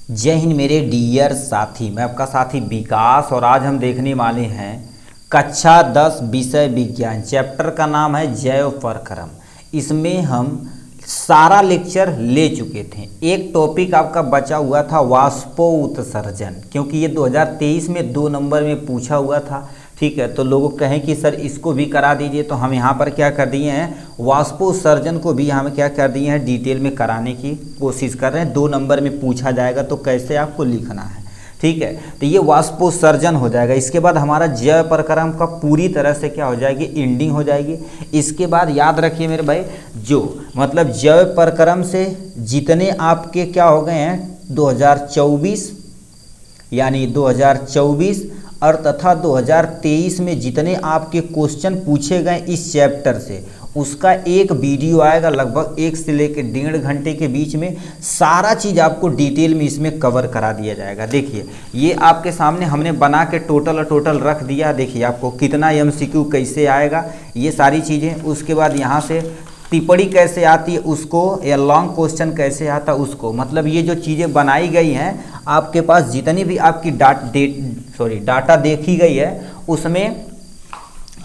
जय हिंद मेरे डियर साथी, मैं आपका साथी विकास और आज हम देखने वाले हैं कक्षा 10 विषय विज्ञान। चैप्टर का नाम है जैव प्रक्रम। इसमें हम सारा लेक्चर ले चुके थे। एक टॉपिक आपका बचा हुआ था वाष्पोत्सर्जन, क्योंकि ये 2023 में 2 नंबर में पूछा हुआ था। ठीक है, तो लोगों कहें कि सर इसको भी करा दीजिए, तो हम यहाँ पर क्या कर दिए हैं, वाष्पोत्सर्जन को भी हम क्या कर दिए हैं, डिटेल में कराने की कोशिश कर रहे हैं। 2 नंबर में पूछा जाएगा तो कैसे आपको लिखना है। ठीक है, तो ये वाष्पोत्सर्जन हो जाएगा। इसके बाद हमारा जैव प्रक्रम का पूरी तरह से क्या हो जाएगी, एंडिंग हो जाएगी। इसके बाद याद रखिए मेरे भाई, जो मतलब जैव प्रक्रम से जितने आपके क्या हो गए हैं 2024 यानी 2024 और तथा 2023 में जितने आपके क्वेश्चन पूछे गए इस चैप्टर से, उसका एक वीडियो आएगा लगभग 1 से लेकर 1.5 घंटे के बीच में। सारा चीज़ आपको डिटेल में इसमें कवर करा दिया जाएगा। देखिए ये आपके सामने हमने बना के टोटल रख दिया। देखिए आपको कितना एमसीक्यू कैसे आएगा, ये सारी चीज़ें। उसके बाद यहाँ से टिप्पणी कैसे आती है उसको, या लॉन्ग क्वेश्चन कैसे आता है उसको, मतलब ये जो चीज़ें बनाई गई हैं आपके पास, जितनी भी आपकी डाटा देखी गई है उसमें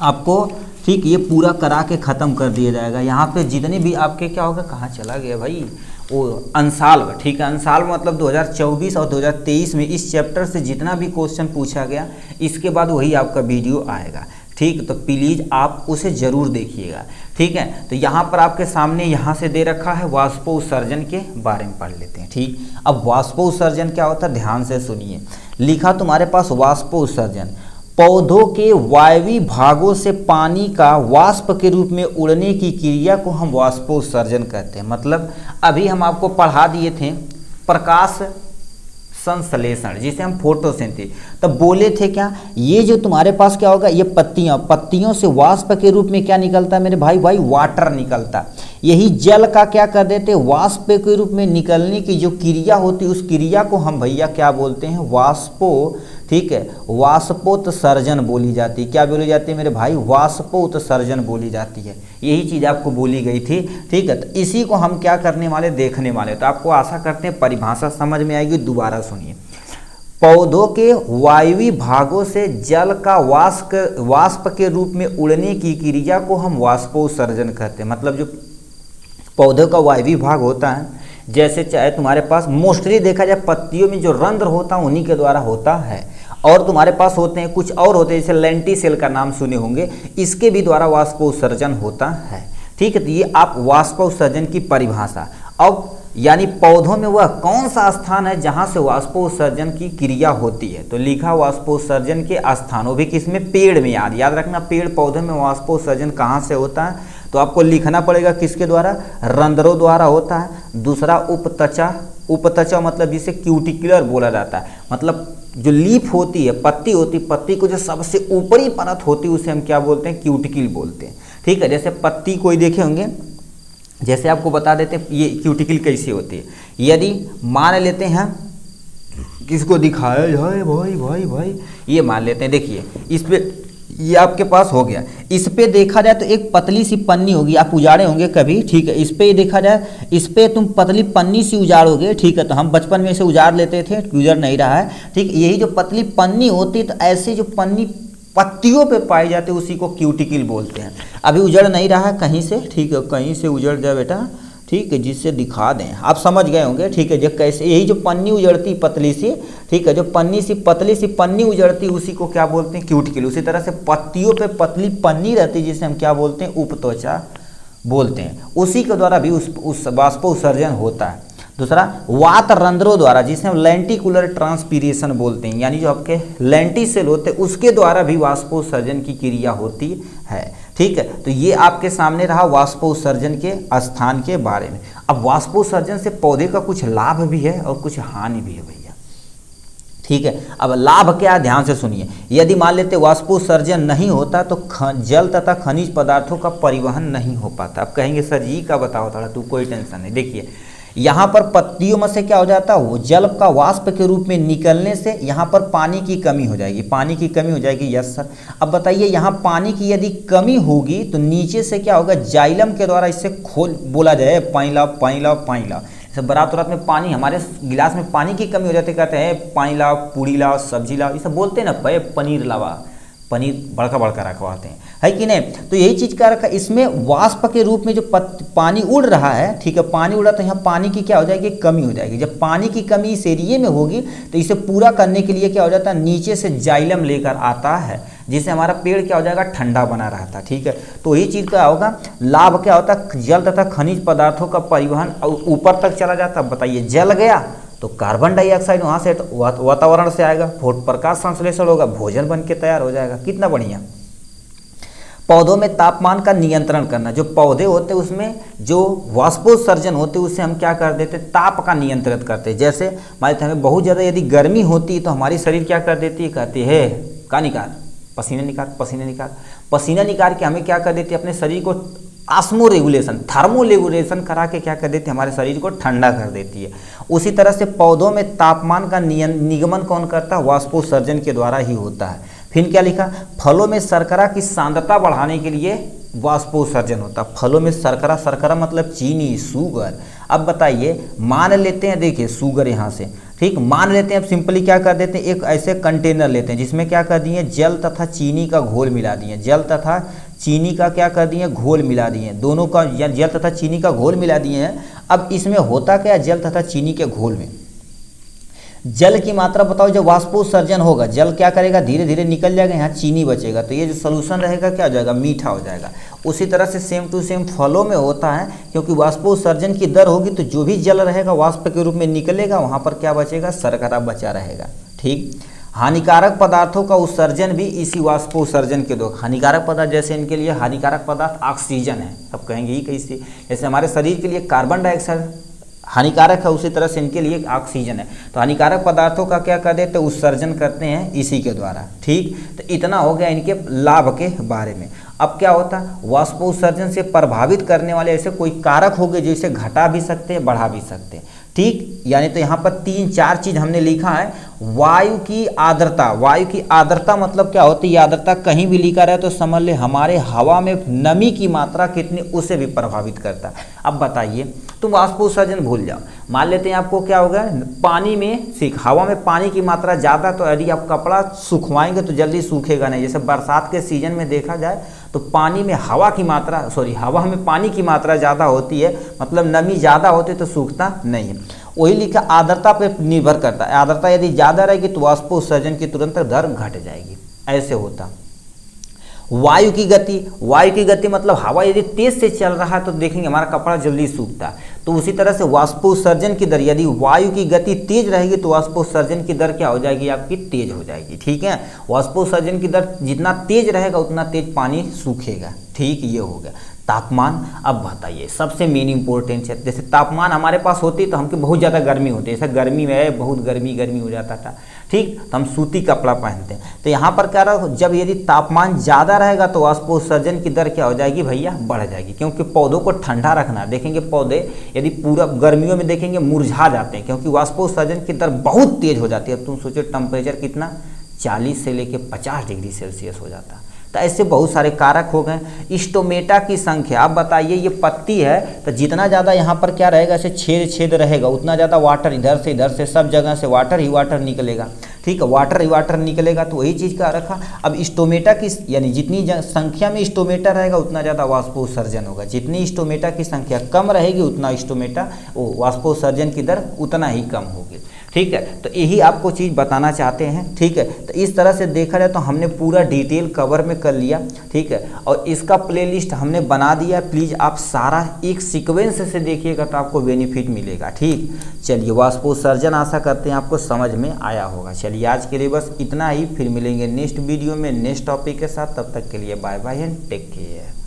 आपको ठीक ये पूरा करा के ख़त्म कर दिया जाएगा। यहाँ पे जितने भी आपके क्या होगा, कहाँ चला गया भाई वो अंसाल, ठीक है अंसाल मतलब 2024 और 2023 में इस चैप्टर से जितना भी क्वेश्चन पूछा गया इसके बाद वही आपका वीडियो आएगा। ठीक, तो प्लीज़ आप उसे ज़रूर देखिएगा। ठीक है, तो यहाँ पर आपके सामने यहाँ से दे रखा है वाष्पोत्सर्जन के बारे में पढ़ लेते हैं। ठीक, अब वाष्पोत्सर्जन क्या होता है, ध्यान से सुनिए। लिखा तुम्हारे पास वाष्पोत्सर्जन, पौधों के वायवीय भागों से पानी का वाष्प के रूप में उड़ने की क्रिया को हम वाष्पोत्सर्जन कहते हैं। मतलब अभी हम आपको पढ़ा दिए थे प्रकाश संश्लेषण, जिसे हम फोटोसिंथेसिस, तब बोले थे क्या, ये जो तुम्हारे पास क्या होगा, ये पत्तियों से वाष्प के रूप में क्या निकलता है मेरे भाई वाटर निकलता। यही जल का क्या कर देते, वाष्प के रूप में निकलने की जो क्रिया होती है उस क्रिया को हम भैया क्या बोलते हैं, ठीक है वाष्पोत्सर्जन बोली जाती है। क्या बोली जाती है मेरे भाई, वाष्पोत्सर्जन बोली जाती है। यही चीज़ आपको बोली गई थी। ठीक है, तो इसी को हम क्या करने वाले, देखने वाले। तो आपको आशा करते हैं परिभाषा समझ में आएगी। दोबारा सुनिए, पौधों के वायवीय भागों से जल का वाष्प के रूप में उड़ने की क्रिया को हम वाष्पोत्सर्जन कहते हैं। मतलब जो पौधों का वायवीय भाग होता है, जैसे चाहे तुम्हारे पास मोस्टली देखा जाए पत्तियों में जो रंध्र होता है उन्हीं के द्वारा होता है, और तुम्हारे पास होते हैं कुछ और होते हैं, जैसे लेंटिसेल का नाम सुने होंगे, इसके भी द्वारा वाष्पोत्सर्जन होता है। ठीक है, तो ये आप वाष्पोत्सर्जन की परिभाषा। अब यानी पौधों में वह कौन सा स्थान है जहां से वाष्पोत्सर्जन की क्रिया होती है, तो लिखा वाष्पोत्सर्जन के स्थानों भी किसमें, पेड़ में। याद रखना, पेड़ पौधों में वाष्पोत्सर्जन कहाँ से होता है, तो आपको लिखना पड़ेगा किसके द्वारा, रंध्रों द्वारा होता है। दूसरा उपत्वचा मतलब जिसे क्यूटिकुलर बोला जाता है, मतलब जो लीफ होती है, पत्ती होती है, पत्ती को जो सबसे ऊपरी परत होती है उसे हम क्या बोलते हैं, क्यूटिकल बोलते हैं। ठीक है, जैसे पत्ती कोई देखे होंगे, जैसे आपको बता देते हैं ये क्यूटिकल कैसी होती है। यदि मान लेते हैं, किसको दिखाया जाए भाई, ये मान लेते हैं, देखिए इस पे ये आपके पास हो गया, इस पे देखा जाए तो एक पतली सी पन्नी होगी, आप उजाड़े होंगे कभी। ठीक है, इस पे देखा जाए, इस पे तुम पतली पन्नी सी उजाड़ोगे। ठीक है, तो हम बचपन में इसे उजाड़ लेते थे, गुजर नहीं रहा है। ठीक, यही जो पतली पन्नी होती है, तो ऐसे जो पन्नी पत्तियों पे पाई जाती है उसी को क्यूटिकल बोलते हैं। अभी उजड़ नहीं रहा है कहीं से, ठीक है, कहीं से उजड़ जाए बेटा, ठीक है, जिससे दिखा दें, आप समझ गए होंगे। ठीक है, जो कैसे यही जो पन्नी उजड़ती पतली सी, ठीक है, जो पतली सी पन्नी उजड़ती उसी को क्या बोलते हैं, क्यूटिकल। उसी तरह से पत्तियों पे पतली पन्नी रहती है जिसे हम क्या बोलते हैं, उपत्वचा बोलते हैं। उसी के द्वारा भी उस वाष्पोत्सर्जन होता है। दूसरा वात रंध्रों द्वारा, जिसे हम लेंटिकुलर ट्रांसपीरेशन बोलते हैं, यानी जो आपके लेंटिसेल होते हैं उसके द्वारा भी वाष्पोत्सर्जन की क्रिया होती है। ठीक है, तो ये आपके सामने रहा वाष्पोत्सर्जन के स्थान के बारे में। अब वाष्पोत्सर्जन से पौधे का कुछ लाभ भी है और कुछ हानि भी है भैया। ठीक है, अब लाभ क्या है, ध्यान से सुनिए। यदि मान लेते वाष्पोत्सर्जन नहीं होता तो जल तथा खनिज पदार्थों का परिवहन नहीं हो पाता। अब कहेंगे सर जी का बताओ थोड़ा, तू कोई टेंशन नहीं। देखिए यहाँ पर पत्तियों में से क्या हो जाता है, वो जल का वाष्प के रूप में निकलने से यहाँ पर पानी की कमी हो जाएगी, पानी की कमी हो जाएगी। Yes sir. अब बताइए यहाँ पानी की यदि कमी होगी तो नीचे से क्या होगा, जाइलम के द्वारा इसे खोल बोला जाए पाइला, जैसे बारात उरात में पानी, हमारे गिलास में पानी की कमी हो जाती है, कहते हैं पानी लाओ, पूड़ी लाओ, सब्जी लाओ, ये सब बोलते हैं ना, पे पनीर लावा, पनीर बड़का बड़का रखवाते हैं, है कि नहीं। तो यही चीज़ का रखा, इसमें वाष्प के रूप में जो पानी उड़ रहा है, ठीक है, पानी उड़ रहा, तो यहाँ पानी की क्या हो जाएगी, कमी हो जाएगी। जब पानी की कमी इस एरिए में होगी तो इसे पूरा करने के लिए क्या हो जाता है, नीचे से जाइलम लेकर आता है, जिससे हमारा पेड़ क्या हो जाएगा, ठंडा बना रहता है, ठीक है। तो यही चीज़ का होगा लाभ, क्या होता है, जल तथा खनिज पदार्थों का परिवहन ऊपर तक चला जाता है। बताइए, जल गया तो कार्बन डाइऑक्साइड वहाँ से वातावरण से आएगा, प्रकाश संश्लेषण होगा, भोजन बन के तैयार हो जाएगा। कितना बढ़िया। पौधों में तापमान का नियंत्रण करना, जो पौधे होते हैं उसमें जो वाष्पोत्सर्जन होते हैं उससे हम क्या कर देते, ताप का नियंत्रित करते हैं। जैसे मान लीजिए हमें बहुत ज़्यादा यदि गर्मी होती है तो हमारी शरीर क्या कर देती है, कहती है का निकाल, पसीना निकाल, पसीना निकाल, पसीना निकाल के हमें क्या कर देती है, अपने शरीर को आस्मो रेगुलेशन, थर्मो रेगुलेशन करा के क्या कर देती है, हमारे शरीर को ठंडा कर देती है। उसी तरह से पौधों में तापमान का निगमन कौन करता है, वाष्पोत्सर्जन के द्वारा ही होता है। फिर क्या लिखा, फलों में शर्करा की सांद्रता बढ़ाने के लिए वाष्पोत्सर्जन होता है। फलों में शर्करा, शर्करा मतलब चीनी, शुगर। अब बताइए, मान लेते हैं, देखिए शुगर यहाँ से, ठीक, मान लेते हैं, अब सिंपली क्या कर देते हैं, एक ऐसे कंटेनर लेते हैं जिसमें क्या कर दिए, जल तथा चीनी का घोल मिला दिए, जल तथा चीनी का क्या कर दिए, घोल मिला दिए, दोनों का जल तथा चीनी का घोल मिला दिए हैं। अब इसमें होता क्या, जल तथा चीनी के घोल में जल की मात्रा बताओ, जब वाष्पोत्सर्जन होगा जल क्या करेगा, धीरे धीरे निकल जाएगा, यहाँ चीनी बचेगा, तो ये जो सोल्यूशन रहेगा क्या हो जाएगा, मीठा हो जाएगा। उसी तरह से सेम टू सेम फलों में होता है, क्योंकि वाष्पोत्सर्जन की दर होगी तो जो भी जल रहेगा वाष्प के रूप में निकलेगा, वहाँ पर क्या बचेगा, शर्करा बचा रहेगा, ठीक। हानिकारक पदार्थों का उत्सर्जन भी इसी वाष्पोत्सर्जन के द्वारा, हानिकारक पदार्थ जैसे इनके लिए हानिकारक पदार्थ ऑक्सीजन है, अब कहेंगे ही कैसे, जैसे हमारे शरीर के लिए कार्बन डाइऑक्साइड हानिकारक है, उसी तरह से इनके लिए ऑक्सीजन है। तो हानिकारक पदार्थों का क्या कर देते, उत्सर्जन करते हैं इसी के द्वारा, ठीक। तो इतना हो गया इनके लाभ के बारे में। अब क्या होता है, वाष्पोत्सर्जन से प्रभावित करने वाले ऐसे कोई कारक हो गए जो इसे घटा भी सकते हैं, बढ़ा भी सकते हैं, ठीक। यानी तो यहाँ पर 3-4 चीज़ हमने लिखा है। वायु की आर्द्रता, वायु की आर्द्रता मतलब क्या होती है, आर्द्रता कहीं भी लिखा रहे तो समझ ले हमारे हवा में नमी की मात्रा कितनी, उसे भी प्रभावित करता है। अब बताइए, तुम वाष्पोत्सर्जन भूल जाओ, मान लेते हैं आपको क्या होगा, पानी में हवा में पानी की मात्रा ज़्यादा, तो यदि आप कपड़ा सुखवाएंगे तो जल्दी सूखेगा नहीं। जैसे बरसात के सीजन में देखा जाए तो पानी में हवा में पानी की मात्रा ज़्यादा होती है, मतलब नमी ज़्यादा होती है तो सूखता नहीं है। वही लिखा, आर्द्रता पर निर्भर करता है, आर्द्रता यदि ज़्यादा रहेगी तो वाष्पोत्सर्जन की तुरंत दर घट जाएगी, ऐसे होता। वायु की गति मतलब हवा यदि तेज से चल रहा है तो देखेंगे हमारा कपड़ा जल्दी सूखता है। तो उसी तरह से वाष्पोत्सर्जन की दर, यदि वायु की गति तेज रहेगी तो वाष्पोत्सर्जन की दर क्या हो जाएगी, आपकी तेज हो जाएगी, ठीक है। वाष्पोत्सर्जन की दर जितना तेज रहेगा उतना तेज पानी सूखेगा, ठीक, ये हो गया। तापमान, अब बताइए सबसे मेन इंपॉर्टेंट है, जैसे तापमान हमारे पास होती तो हमको बहुत ज़्यादा गर्मी होती है, जैसे गर्मी में बहुत गर्मी हो जाता था, ठीक, तो हम सूती कपड़ा पहनते हैं। तो यहाँ पर क्या रहा, जब यदि तापमान ज़्यादा रहेगा तो वाष्पोत्सर्जन की दर क्या हो जाएगी भैया, बढ़ जाएगी, क्योंकि पौधों को ठंडा रखना। देखेंगे पौधे यदि पूरा गर्मियों में देखेंगे मुरझा जाते हैं, क्योंकि वाष्पोत्सर्जन की दर बहुत तेज हो जाती है। अब तुम सोचो टेम्परेचर कितना, 40 से लेकर 50 डिग्री सेल्सियस हो जाता है। तो ऐसे बहुत सारे कारक हो गए। स्टोमेटा की संख्या, अब बताइए, ये पत्ती है तो जितना ज़्यादा यहाँ पर क्या रहेगा, ऐसे छेद रहेगा, उतना ज़्यादा वाटर इधर से सब जगह से वाटर ही वाटर निकलेगा, ठीक है, वाटर ही वाटर निकलेगा। तो वही चीज़ का रखा। अब स्टोमेटा की, यानी जितनी संख्या में स्टोमेटा रहेगा उतना ज़्यादा वाष्पोत्सर्जन होगा, जितनी स्टोमेटा की संख्या कम रहेगी उतना वाष्पोत्सर्जन की दर उतना ही कम होगी, ठीक है। तो यही आपको चीज़ बताना चाहते हैं, ठीक है। तो इस तरह से देखा जाए तो हमने पूरा डिटेल कवर में कर लिया, ठीक है, और इसका प्लेलिस्ट हमने बना दिया। प्लीज़ आप सारा एक सीक्वेंस से देखिएगा तो आपको बेनिफिट मिलेगा, ठीक। चलिए, वाष्पोत्सर्जन आशा करते हैं आपको समझ में आया होगा। चलिए, आज के लिए बस इतना ही, फिर मिलेंगे नेक्स्ट वीडियो में नेक्स्ट टॉपिक के साथ। तब तक के लिए bye bye and take care.